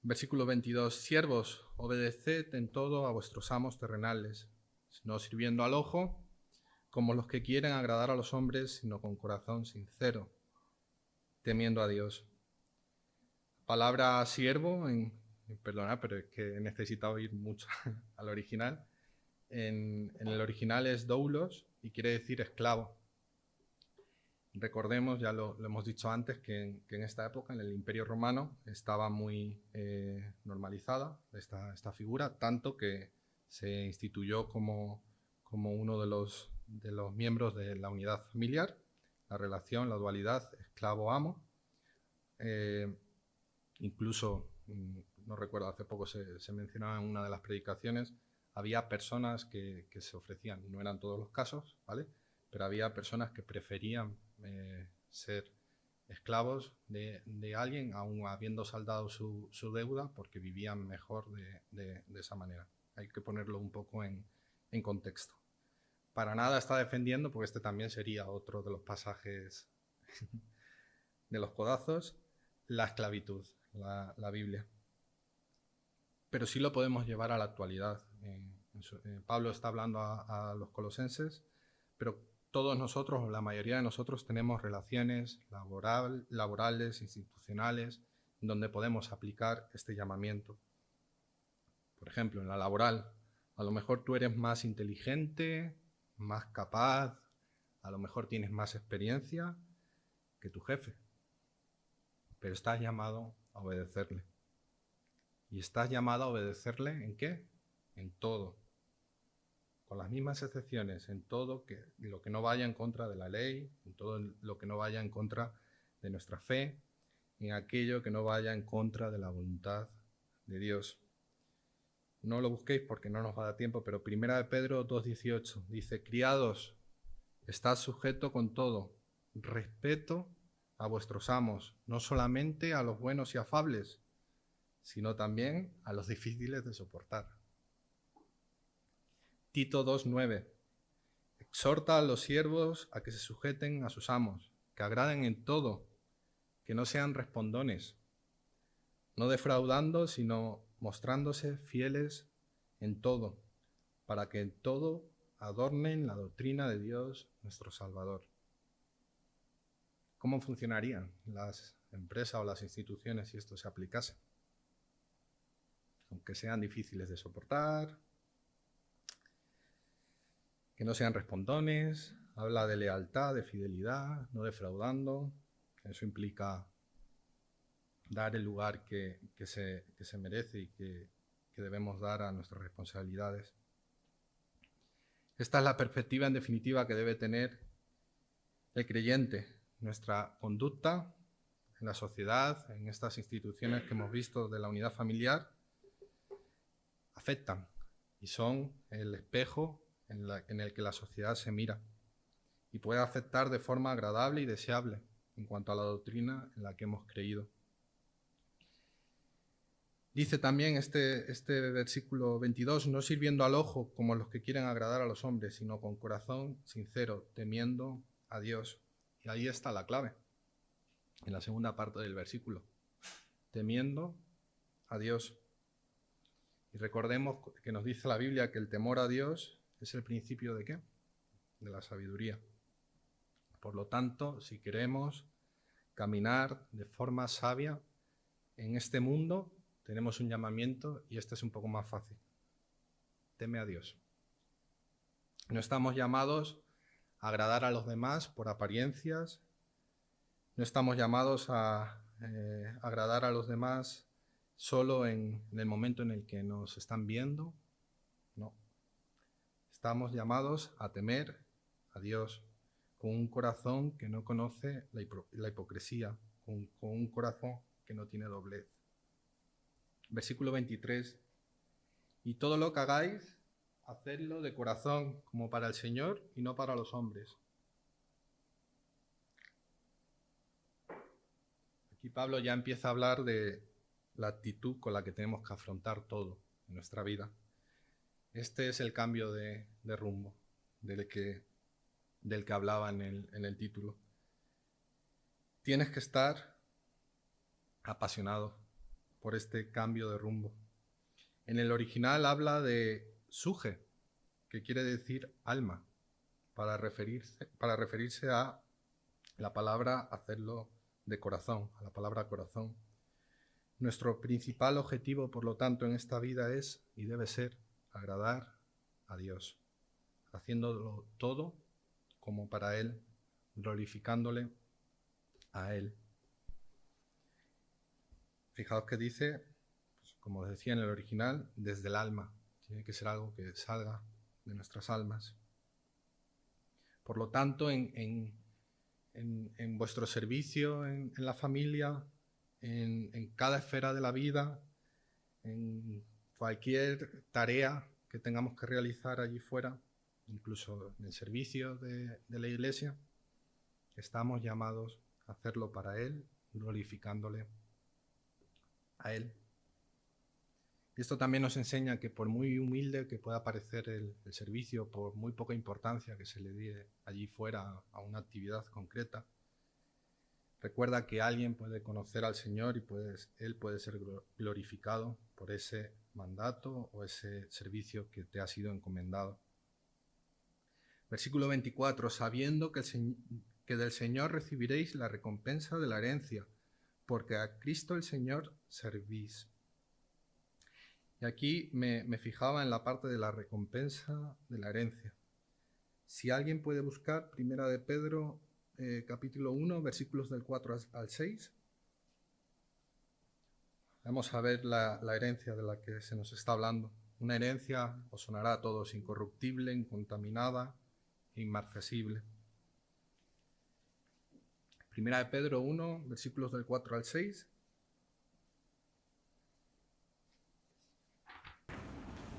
Versículo 22. Siervos, obedeced en todo a vuestros amos terrenales, no sirviendo al ojo, como los que quieren agradar a los hombres, sino con corazón sincero, temiendo a Dios. Palabra siervo, perdonad, pero es que he necesitado ir mucho al original. En el original es doulos y quiere decir esclavo. Recordemos, ya lo hemos dicho antes, que en esta época, en el Imperio Romano, estaba muy normalizada esta figura, tanto que se instituyó como uno de los miembros de la unidad familiar, la relación, la dualidad esclavo-amo. Incluso, no recuerdo, hace poco se mencionaba en una de las predicaciones, había personas que se ofrecían, no eran todos los casos, ¿vale? Pero había personas que preferían ser esclavos de alguien, aun habiendo saldado su deuda, porque vivían mejor de esa manera. Hay que ponerlo un poco en contexto. Para nada está defendiendo, porque este también sería otro de los pasajes de los codazos, la esclavitud, la Biblia. Pero sí lo podemos llevar a la actualidad. Pablo está hablando a los colosenses, pero todos nosotros, o la mayoría de nosotros, tenemos relaciones laborales, institucionales, donde podemos aplicar este llamamiento. Por ejemplo, en la laboral, a lo mejor tú eres más inteligente, más capaz, a lo mejor tienes más experiencia que tu jefe, pero estás llamado a obedecerle. ¿Y estás llamado a obedecerle en qué? En todo. Con las mismas excepciones, en todo lo que no vaya en contra de la ley, en todo lo que no vaya en contra de nuestra fe, en aquello que no vaya en contra de la voluntad de Dios. No lo busquéis porque no nos va a dar tiempo, pero 1 Pedro 2:18 dice: criados, estad sujeto con todo, respeto a vuestros amos, no solamente a los buenos y afables, sino también a los difíciles de soportar. Tito 2:9. Exhorta a los siervos a que se sujeten a sus amos, que agraden en todo, que no sean respondones, no defraudando, sino mostrándose fieles en todo, para que en todo adornen la doctrina de Dios nuestro Salvador. ¿Cómo funcionarían las empresas o las instituciones si esto se aplicase? Aunque sean difíciles de soportar, que no sean respondones, habla de lealtad, de fidelidad, no defraudando. Eso implica dar el lugar que se merece y que debemos dar a nuestras responsabilidades. Esta es la perspectiva, en definitiva, que debe tener el creyente. Nuestra conducta en la sociedad, en estas instituciones que hemos visto de la unidad familiar, afectan y son el espejo en el que la sociedad se mira, y puede afectar de forma agradable y deseable en cuanto a la doctrina en la que hemos creído. Dice también este versículo 22, no sirviendo al ojo como los que quieren agradar a los hombres, sino con corazón sincero, temiendo a Dios. Y ahí está la clave, en la segunda parte del versículo, temiendo a Dios. Y recordemos que nos dice la Biblia que el temor a Dios es el principio ¿de qué? De la sabiduría. Por lo tanto, si queremos caminar de forma sabia en este mundo, tenemos un llamamiento y este es un poco más fácil. Teme a Dios. No estamos llamados a agradar a los demás por apariencias. No estamos llamados a agradar a los demás solo en el momento en el que nos están viendo. No. Estamos llamados a temer a Dios con un corazón que no conoce la hipocresía, con un corazón que no tiene doblez. Versículo 23. Y todo lo que hagáis, hacedlo de corazón, como para el Señor y no para los hombres. Aquí Pablo ya empieza a hablar de la actitud con la que tenemos que afrontar todo en nuestra vida. Este es el cambio de rumbo del que hablaba en el título. Tienes que estar apasionado por este cambio de rumbo. En el original habla de suje, que quiere decir alma, para referirse a la palabra hacerlo de corazón, a la palabra corazón. Nuestro principal objetivo, por lo tanto, en esta vida es y debe ser agradar a Dios, haciéndolo todo como para Él, glorificándole a Él. Fijaos que dice, pues, como decía en el original, desde el alma. Tiene que ser algo que salga de nuestras almas. Por lo tanto, en vuestro servicio, en la familia, en cada esfera de la vida, en cualquier tarea que tengamos que realizar allí fuera, incluso en el servicio de la iglesia, estamos llamados a hacerlo para Él, glorificándole a Él. Y esto también nos enseña que por muy humilde que pueda parecer el servicio, por muy poca importancia que se le dé allí fuera a una actividad concreta, recuerda que alguien puede conocer al Señor y Él puede ser glorificado por ese mandato o ese servicio que te ha sido encomendado. Versículo 24, sabiendo que del Señor recibiréis la recompensa de la herencia, porque a Cristo el Señor servís. Y aquí me fijaba en la parte de la recompensa de la herencia. Si alguien puede buscar Primera de Pedro, capítulo 1, versículos del 4 al 6. Vamos a ver la herencia de la que se nos está hablando. Una herencia, os sonará a todos, incorruptible, incontaminada e inmarcesible. Primera de Pedro 1, versículos del 4 al 6.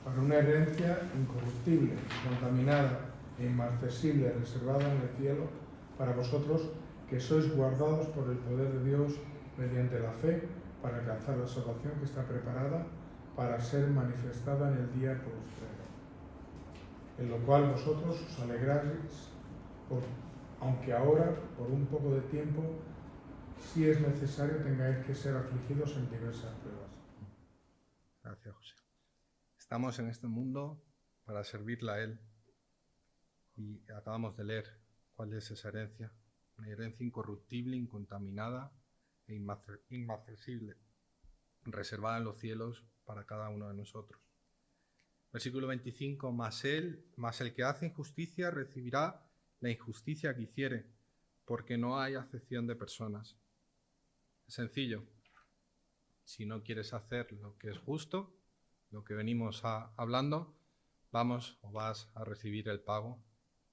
Para una herencia incorruptible, contaminada e inmarcesible, reservada en el cielo, para vosotros que sois guardados por el poder de Dios mediante la fe, para alcanzar la salvación que está preparada para ser manifestada en el día postrero. En lo cual vosotros os alegráis, aunque ahora, por un poco de tiempo, si es necesario, tengáis que ser afligidos en diversas pruebas. Gracias, José. Estamos en este mundo para servirle a Él. Y acabamos de leer cuál es esa herencia. Una herencia incorruptible, incontaminada e inmarcesible, reservada en los cielos para cada uno de nosotros. Versículo 25, mas el que hace injusticia recibirá la injusticia que hiciere, porque no hay acepción de personas. Es sencillo. Si no quieres hacer lo que es justo, lo que venimos hablando, vas a recibir el pago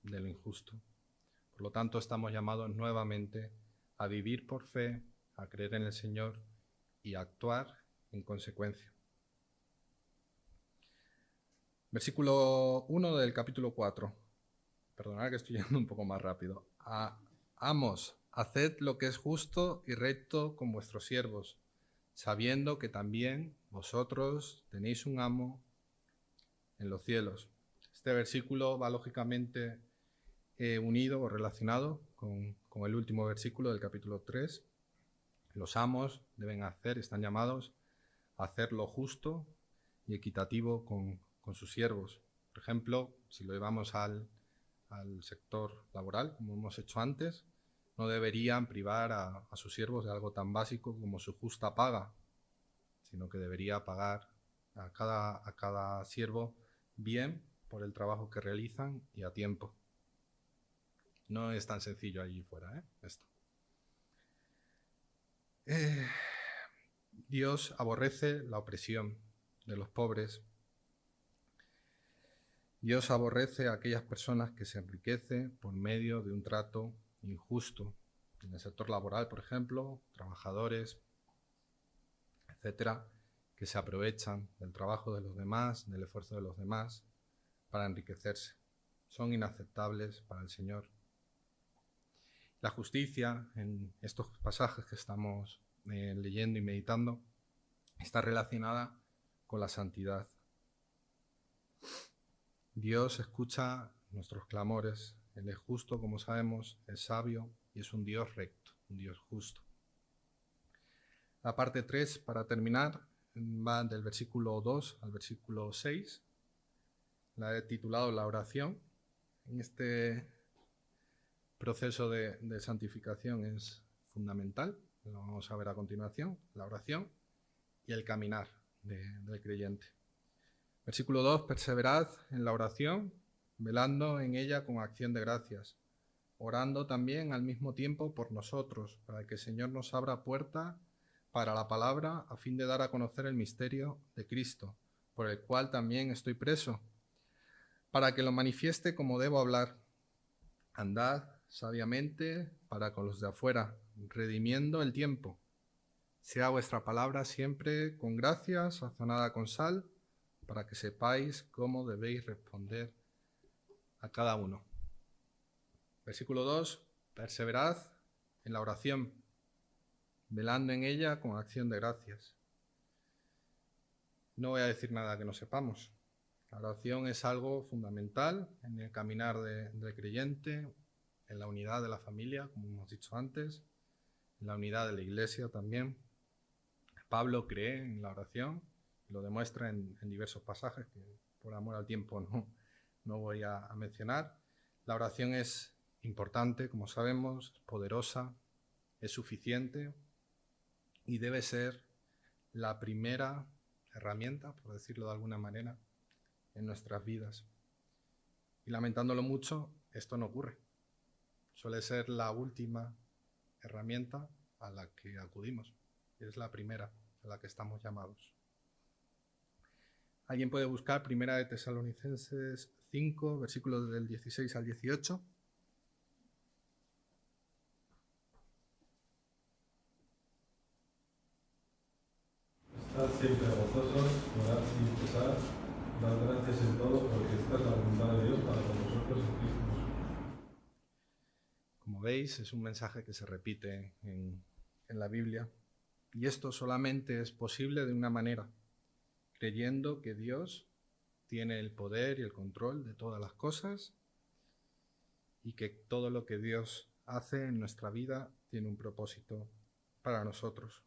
de lo injusto. Por lo tanto, estamos llamados nuevamente a vivir por fe, a creer en el Señor y a actuar en consecuencia. Versículo 1 del capítulo 4. Perdonad que estoy yendo un poco más rápido. Amos, haced lo que es justo y recto con vuestros siervos, sabiendo que también vosotros tenéis un amo en los cielos. Este versículo va lógicamente unido o relacionado con el último versículo del capítulo 3. Los amos están llamados a hacer lo justo y equitativo con sus siervos. Por ejemplo, si lo llevamos al sector laboral, como hemos hecho antes, no deberían privar a sus siervos de algo tan básico como su justa paga, sino que debería pagar a cada siervo bien por el trabajo que realizan y a tiempo. No es tan sencillo allí fuera, esto. Dios aborrece la opresión de los pobres. Dios aborrece a aquellas personas que se enriquecen por medio de un trato injusto. En el sector laboral, por ejemplo, trabajadores, etcétera, que se aprovechan del trabajo de los demás, del esfuerzo de los demás, para enriquecerse. Son inaceptables para el Señor. La justicia, en estos pasajes que estamos leyendo y meditando, está relacionada con la santidad. Dios escucha nuestros clamores. Él es justo, como sabemos, es sabio y es un Dios recto, un Dios justo. La parte 3, para terminar, va del versículo 2 al versículo 6. La he titulado La oración. En este proceso de santificación es fundamental, lo vamos a ver a continuación, la oración y el caminar del creyente. Versículo 2, perseverad en la oración, velando en ella con acción de gracias, orando también al mismo tiempo por nosotros, para que el Señor nos abra puerta para la palabra, a fin de dar a conocer el misterio de Cristo, por el cual también estoy preso, para que lo manifieste como debo hablar. Andad sabiamente para con los de afuera, redimiendo el tiempo. Sea vuestra palabra siempre con gracia, sazonada con sal, para que sepáis cómo debéis responder a cada uno. Versículo 2. Perseverad en la oración, velando en ella con acción de gracias. No voy a decir nada que no sepamos. La oración es algo fundamental en el caminar del creyente, en la unidad de la familia, como hemos dicho antes, en la unidad de la iglesia también. Pablo cree en la oración y lo demuestra en diversos pasajes que por amor al tiempo no voy a mencionar. La oración es importante, como sabemos, es poderosa, es suficiente y debe ser la primera herramienta, por decirlo de alguna manera, en nuestras vidas. Y lamentándolo mucho, esto no ocurre. Suele ser la última herramienta a la que acudimos. Es la primera a la que estamos llamados. ¿Alguien puede buscar Primera de Tesalonicenses 5, versículos del 16 al 18? Estad siempre gozosos, orad sin cesar, dad gracias en todo, porque esta es la voluntad de Dios para con vosotros en Cristo Jesús. Como veis, es un mensaje que se repite en la Biblia. Y esto solamente es posible de una manera, creyendo que Dios tiene el poder y el control de todas las cosas y que todo lo que Dios hace en nuestra vida tiene un propósito para nosotros.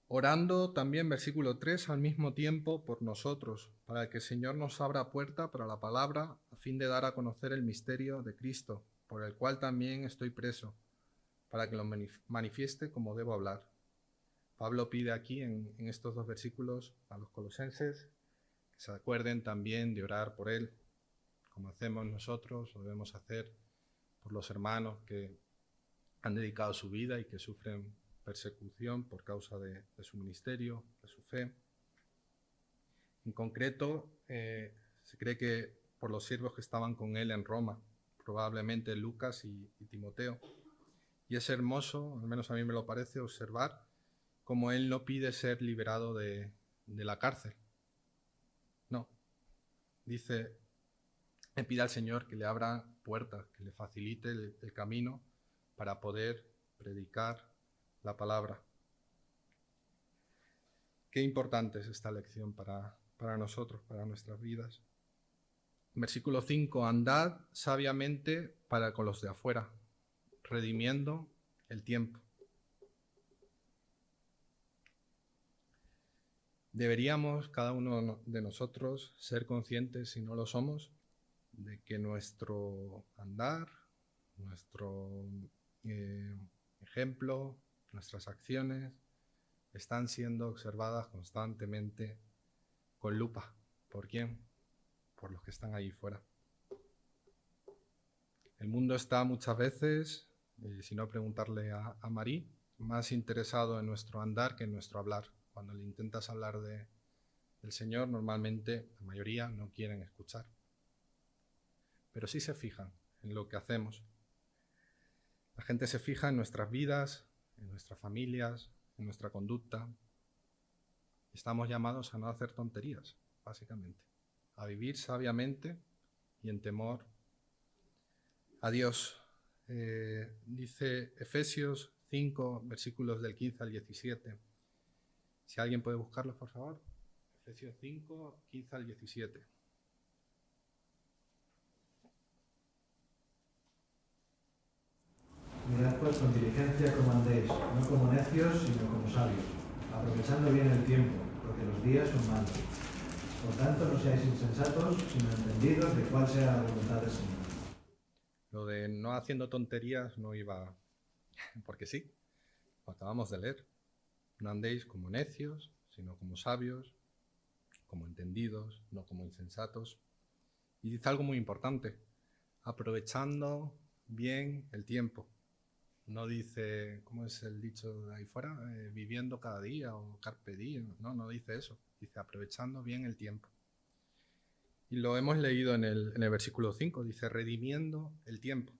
Orando también, versículo 3, al mismo tiempo por nosotros, para que el Señor nos abra puerta para la palabra, a fin de dar a conocer el misterio de Cristo, por el cual también estoy preso, para que lo manifieste como debo hablar. Pablo pide aquí en estos dos versículos a los colosenses que se acuerden también de orar por él, como hacemos nosotros, lo debemos hacer por los hermanos que han dedicado su vida y que sufren persecución por causa de su ministerio, de su fe. En concreto, se cree que por los siervos que estaban con él en Roma, probablemente Lucas y Timoteo. Y es hermoso, al menos a mí me lo parece, observar cómo él no pide ser liberado de la cárcel. No, dice, le pide al Señor que le abra puertas, que le facilite el camino para poder predicar la palabra. Qué importante es esta lección para nosotros, para nuestras vidas. Versículo 5, andad sabiamente para con los de afuera, redimiendo el tiempo. Deberíamos, cada uno de nosotros, ser conscientes, si no lo somos, de que nuestro andar, nuestro ejemplo, nuestras acciones están siendo observadas constantemente con lupa. ¿Por quién? Por los que están ahí fuera. El mundo está muchas veces, si no preguntarle a Marí, más interesado en nuestro andar que en nuestro hablar. Cuando le intentas hablar del Señor, normalmente la mayoría no quieren escuchar. Pero sí se fijan en lo que hacemos. La gente se fija en nuestras vidas, en nuestras familias, en nuestra conducta. Estamos llamados a no hacer tonterías, básicamente, a vivir sabiamente y en temor a Dios. Dice Efesios 5, versículos del 15 al 17. Si alguien puede buscarlos, por favor. Efesios 5, 15 al 17. Mirad pues con diligencia cómo andéis, no como necios, sino como sabios, aprovechando bien el tiempo, porque los días son malos. Por tanto, no seáis insensatos, sino entendidos de cuál sea la voluntad del Señor. Lo de no haciendo tonterías no iba porque sí, lo acabamos de leer. No andéis como necios, sino como sabios. como entendidos, no como insensatos. Y dice algo muy importante, aprovechando bien el tiempo. No dice, ¿cómo es el dicho de ahí fuera? Viviendo cada día o carpe diem. No dice eso. Dice aprovechando bien el tiempo. Y lo hemos leído en el versículo 5. Dice redimiendo el tiempo.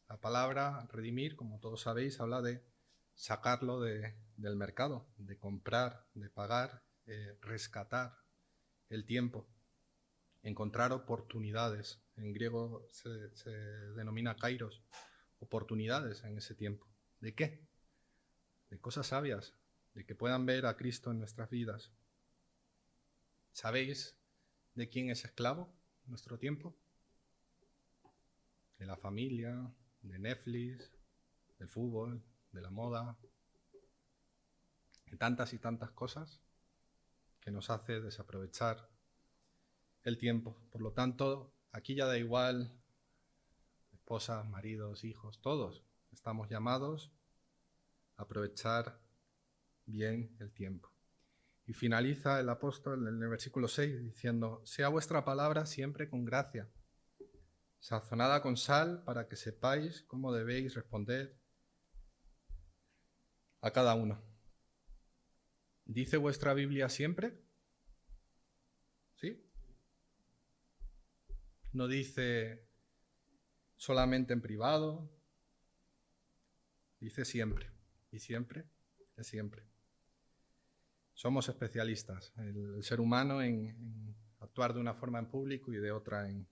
La palabra redimir, como todos sabéis, habla de sacarlo del mercado, de comprar, de pagar, rescatar el tiempo, encontrar oportunidades. En griego se denomina kairos, oportunidades en ese tiempo. ¿De qué? De cosas sabias, de que puedan ver a Cristo en nuestras vidas. ¿Sabéis de quién es esclavo nuestro tiempo? De la familia, de Netflix, del fútbol, de la moda, de tantas y tantas cosas que nos hace desaprovechar el tiempo. Por lo tanto, aquí ya da igual esposas, maridos, hijos, todos estamos llamados a aprovechar bien el tiempo. Y finaliza el apóstol en el versículo 6 diciendo, sea vuestra palabra siempre con gracia, sazonada con sal para que sepáis cómo debéis responder a cada uno. ¿Dice vuestra Biblia siempre? ¿Sí? No dice solamente en privado, dice siempre, y siempre es siempre. Somos especialistas, el ser humano, en actuar de una forma en público y de otra en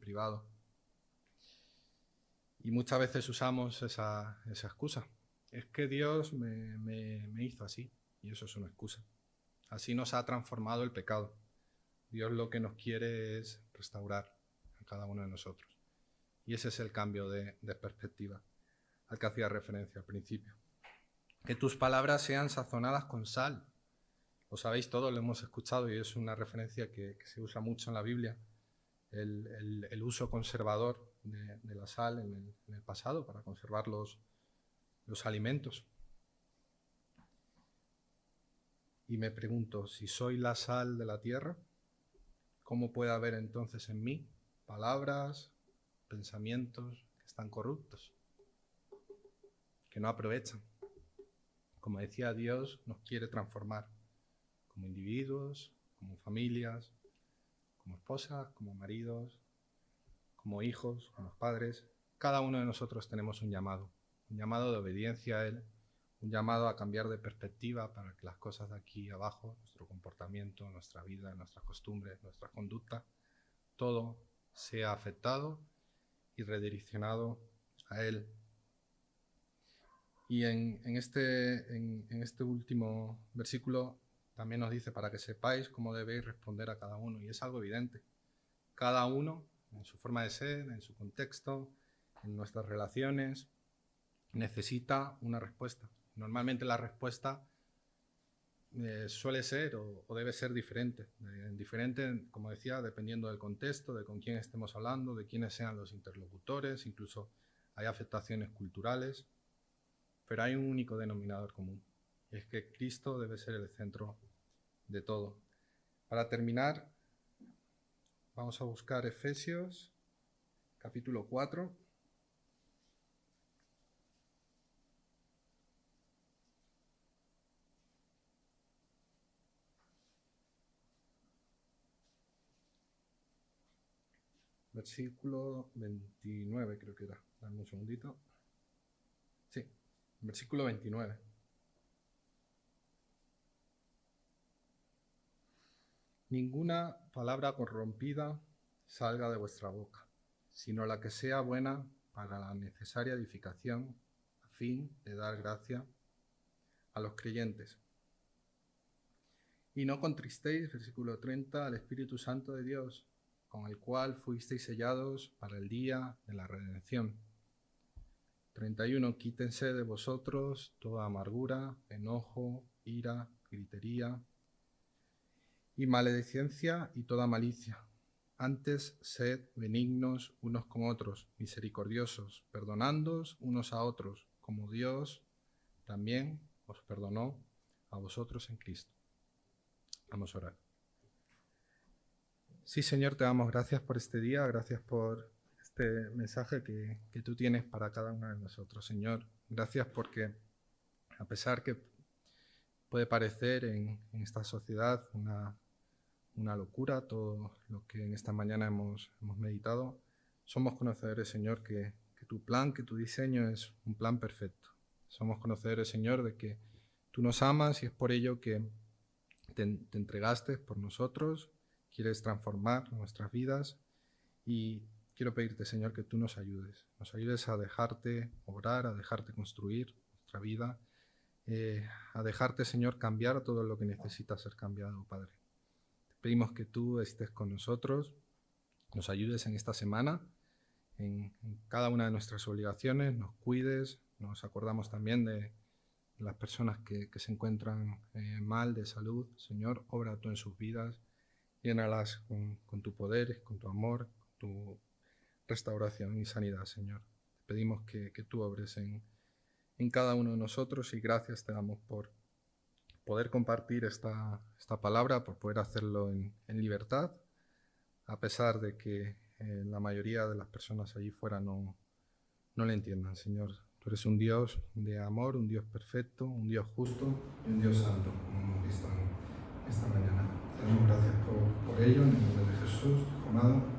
privado. Y muchas veces usamos esa excusa. Es que Dios me hizo así, y eso es una excusa. Así nos ha transformado el pecado. Dios lo que nos quiere es restaurar a cada uno de nosotros. Y ese es el cambio de perspectiva al que hacía referencia al principio. Que tus palabras sean sazonadas con sal. Lo sabéis todos, lo hemos escuchado y es una referencia que se usa mucho en la Biblia. El uso conservador de la sal en el pasado para conservar los alimentos. Y me pregunto, si soy la sal de la tierra, ¿cómo puede haber entonces en mí palabras, pensamientos que están corruptos, que no aprovechan? Como decía, Dios nos quiere transformar como individuos, como familias, como esposas, como maridos, como hijos, como padres. Cada uno de nosotros tenemos un llamado de obediencia a Él, un llamado a cambiar de perspectiva para que las cosas de aquí abajo, nuestro comportamiento, nuestra vida, nuestras costumbres, nuestra conducta, todo sea afectado y redireccionado a Él. Y en este último versículo también nos dice para que sepáis cómo debéis responder a cada uno. Y es algo evidente. Cada uno, en su forma de ser, en su contexto, en nuestras relaciones, necesita una respuesta. Normalmente la respuesta suele ser o debe ser diferente. Diferente, como decía, dependiendo del contexto, de con quién estemos hablando, de quiénes sean los interlocutores, incluso hay afectaciones culturales, pero hay un único denominador común, y es que Cristo debe ser el centro de todo. Para terminar, vamos a buscar Efesios, capítulo 4. Versículo 29 creo que era. Dame un segundito. Sí, versículo 29. Ninguna palabra corrompida salga de vuestra boca, sino la que sea buena para la necesaria edificación, a fin de dar gracia a los creyentes. Y no contristéis, versículo 30, al Espíritu Santo de Dios, con el cual fuisteis sellados para el día de la redención. 31. Quítense de vosotros toda amargura, enojo, ira, gritería y maledicencia y toda malicia. Antes sed benignos unos con otros, misericordiosos, perdonándoos unos a otros, como Dios también os perdonó a vosotros en Cristo. Vamos a orar. Sí, Señor, te damos gracias por este día, gracias por este mensaje que tú tienes para cada uno de nosotros, Señor. Gracias porque, a pesar que puede parecer en esta sociedad una locura todo lo que en esta mañana hemos meditado, somos conocedores, Señor, que tu plan, que tu diseño es un plan perfecto. Somos conocedores, Señor, de que tú nos amas y es por ello que te entregaste por nosotros, quieres transformar nuestras vidas y quiero pedirte, Señor, que tú nos ayudes a dejarte obrar, a dejarte construir nuestra vida, a dejarte, Señor, cambiar todo lo que necesita ser cambiado, Padre. Te pedimos que tú estés con nosotros, nos ayudes en esta semana, en cada una de nuestras obligaciones, nos cuides, nos acordamos también de las personas que se encuentran mal de salud. Señor, obra tú en sus vidas, llénalas con tu poder, con tu amor, con tu restauración y sanidad, Señor. Te pedimos que tú obres en cada uno de nosotros y gracias te damos por poder compartir esta palabra, por poder hacerlo en libertad, a pesar de que la mayoría de las personas allí fuera no le entiendan, Señor. Tú eres un Dios de amor, un Dios perfecto, un Dios justo y un Dios santo, como hemos visto esta mañana. Te damos gracias por ello, en el nombre de Jesús, tu amado.